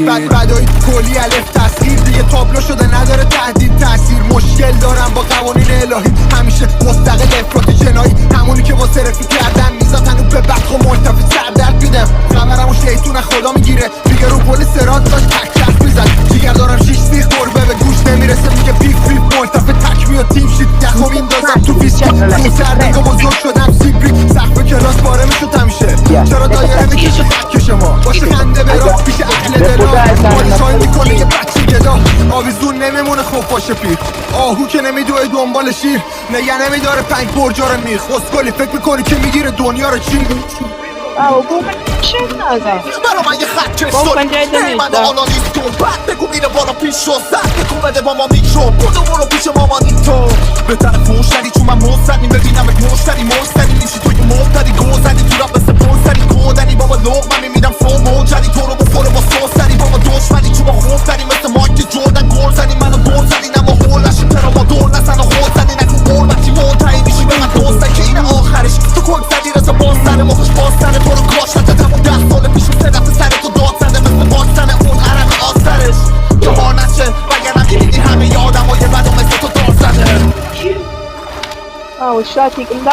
بدای کلی الف تصغیر دیگه تابلو شده نداره تهدید تاثیر مشکل دارم با قوانین الهی همیشه مستقل افراط جنایی همونی که با رفیق کردن میزاد هنو به بخ و ملتفی سردرد میدم خبرمو شیطون خدا میگیره دیگه رو پل سرات داشت تک میزد جیگر دارم 6 سیخ گربه به گوش نمیرسه میگه بیف بیف ملتفی تک میاد تیم شید دخو میندازم تو فیسکت تو سردنگا بزرگ شدم سیبری سقف کلاس پاره میشد همیشه چرا دایره میکشه تکش ما باشه خنده برات پیش اهل دلا مالی شای میکنه یه بچه گدا آویزون نمیمونه خوب باشه پیر آهو که نمیدوه دنبال شیر نگه نمیداره 5 برجا رو میخ اسکلی فکر میکنی که میگیره دنیا رو چی برا من یه خط کشتون من آنالیستون بعد بگو میره بالا پیش شد زد بکن بده با ما میکرون برو پیش مامانی تو بهتر فوشتری چون من مستنی ببینم مشتری میشی توی مفتری گوزنی تو رب مثل پرسری کودنی بابا لغمه میمیدم فو موجری تو رو بخوره با سوسری بابا دشمنی چون با خوفتری مثل مایک جردن گل زنی منو دور زنی نما هول نشیم ترا ما دور نزن و خود زنی نکن قربتی منتهی میشی به من دوستن که اینه آخرش تو کل زدی رسا باز سر مخش باز سر تو رو کاش نده تمام 10 سال پیش 3 دفعه سر تو داد زده مثل باستن اون عرق آسترش جوار نشه وگرنه میبینی همه یادم های بدو مثل تو دار زده Ah, o shot, he can